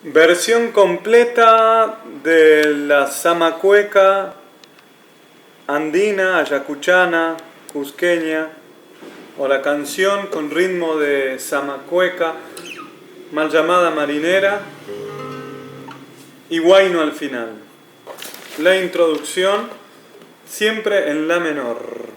Versión completa de la zamacueca andina, ayacuchana, cusqueña, o la canción con ritmo de zamacueca, mal llamada marinera, y huayno al final. La introducción siempre en la menor.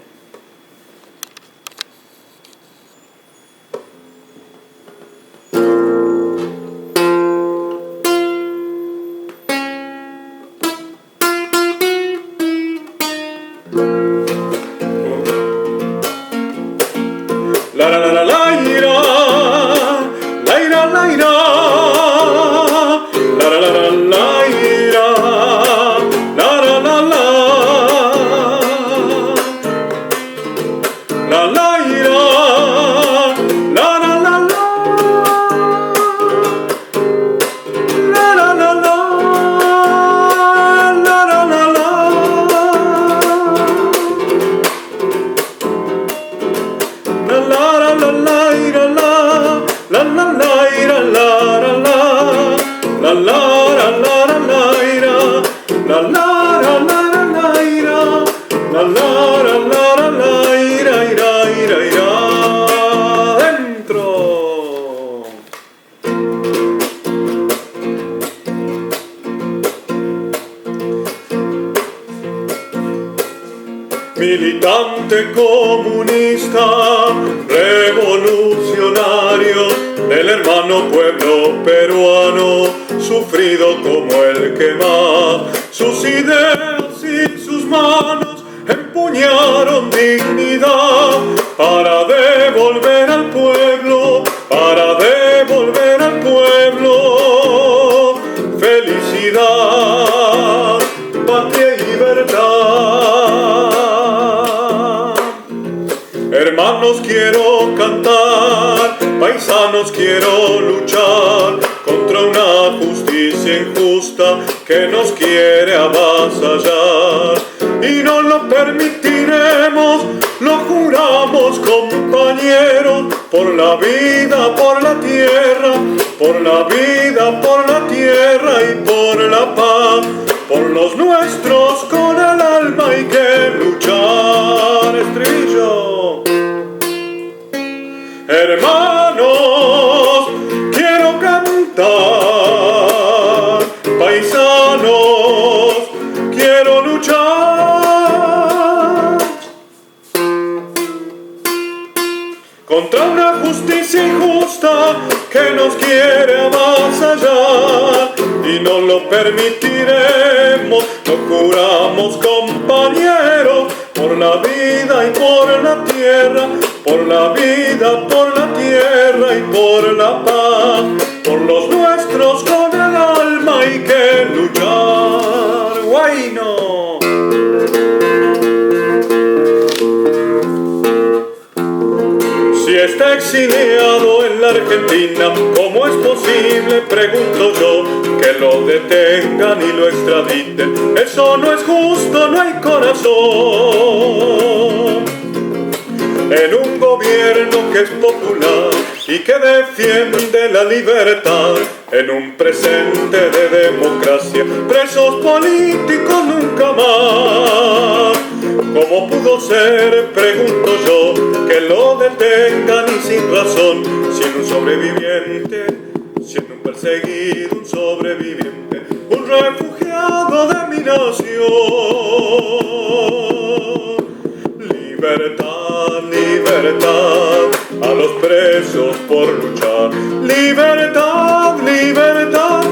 La la la la la ira, la ira la ira, la la la la la ira, la la la la, la la ira, la la la la, la la la la, la la la la. La la la la ira la la la la ira la la la la la la la ira la la la la ira la la la la ira ira dentro. Militante comunista, revolucionario del hermano pueblo peruano, sufrido como el que más, sus ideas y sus manos empuñaron dignidad para devolver al pueblo, felicidad, patria y libertad. Hermanos, quiero cantar, paisanos, quiero luchar contra una justicia injusta que nos quiere avasallar. Y no lo permitiremos, lo juramos, compañeros, por la vida, por la tierra, por la vida, por la tierra y por la paz, por los nuestros con el alma hay que luchar. Estribillo. Hermanos, quiero cantar, paisanos, quiero luchar contra una justicia injusta que nos quiere avasallar y no lo permitiremos, lo juramos, compañeros, por la vida y por la tierra, por la vida, por la tierra y por la paz, por los nuestros con el alma hay que luchar. Huayno. Si está exiliado en la Argentina, ¿cómo es posible, pregunto yo, que lo detengan y lo extraditen? Eso no es justo, no hay corazón. En un gobierno que es popular y que defiende la libertad, en un presente de democracia, presos políticos nunca más. ¿Cómo pudo ser, pregunto yo, que lo detengan y sin razón, siendo un sobreviviente, siendo un perseguido, un sobreviviente, un refugiado de mi nación? Libertad, libertad, a los presos por luchar. Libertad, libertad,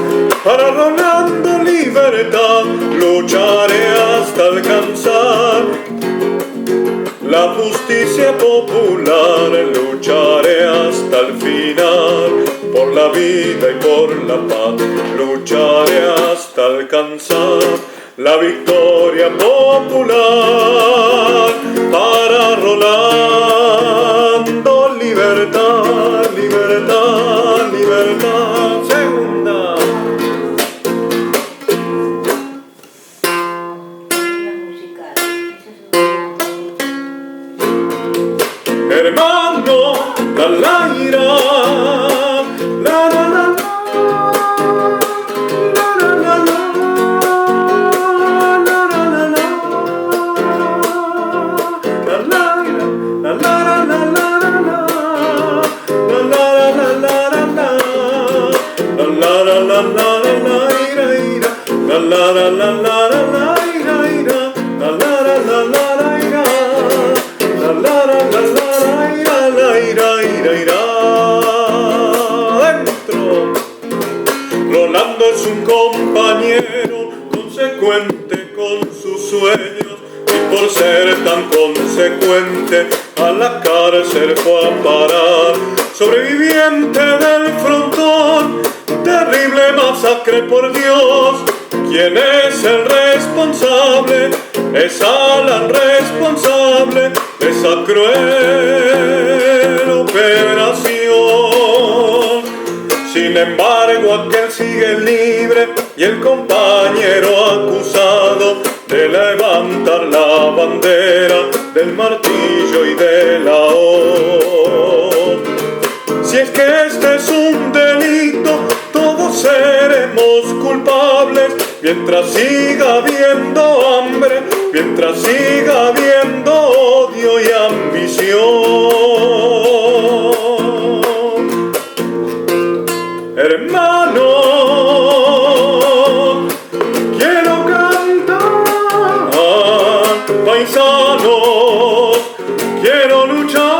para Rolando, libertad, lucharé hasta alcanzar la justicia popular, lucharé hasta el final, por la vida y por la paz, lucharé hasta alcanzar la victoria popular para Rolando. Libertad, libertad, libertad. Segunda. Hermano, la ira, la la la la. la la la la la ira ira, la la la la la la la ira ira, la la la la la la ira, la la la la la ira, la ira ira ira. Dentro. Rolando es un compañero consecuente con sus sueños, y por ser tan consecuente a la cárcel fue a parar. Sobreviviente del frontón, terrible masacre por Dios. ¿Quién es el responsable? Es Alan responsable de esa cruel operación. Sin embargo, aquel sigue libre y el compañero acusado de levantar la bandera del martillo y de la hoz. Si es que este es un delito, todos seremos culpables mientras siga habiendo hambre, mientras siga habiendo odio y ambición. Hermano, quiero cantar, paisanos, quiero luchar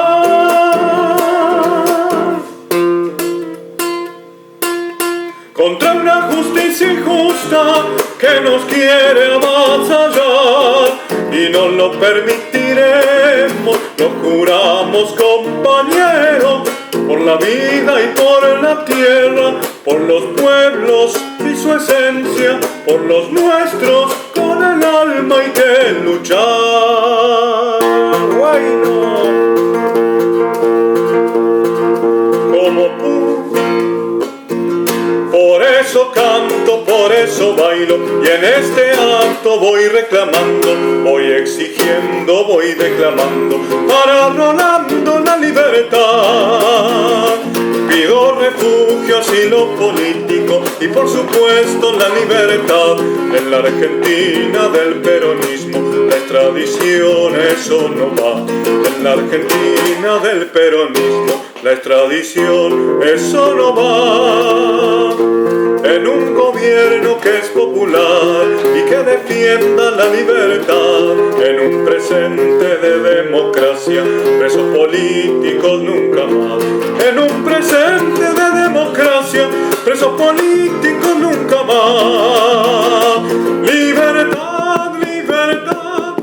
contra una justicia injusta que nos quiere avasallar, y no lo permitiremos, lo juramos, compañeros, por la vida y por la tierra, por los pueblos y su esencia, por los nuestros con el alma hay que luchar. Bueno, como tú, por eso canto, por eso bailo, y en este acto voy reclamando, voy exigiendo, voy declamando para Rolando la libertad. Pido refugio, asilo político y por supuesto la libertad. En la Argentina del peronismo la extradición eso no va. En la Argentina del peronismo la extradición eso no va. En un gobierno que es popular y que defienda la libertad, en un presente de democracia, presos políticos nunca más. En un presente de democracia, presos políticos nunca más. Libertad, libertad,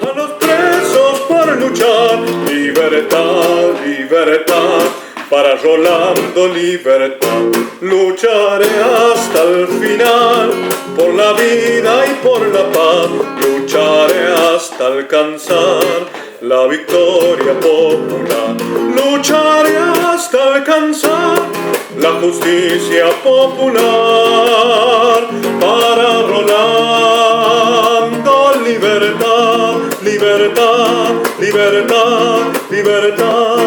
a los presos por luchar. Libertad, libertad, para Rolando libertad. Lucharé hasta el final, por la vida y por la paz. Lucharé hasta alcanzar la victoria popular. Lucharé hasta alcanzar la justicia popular. Para Rolando libertad, libertad, libertad, libertad.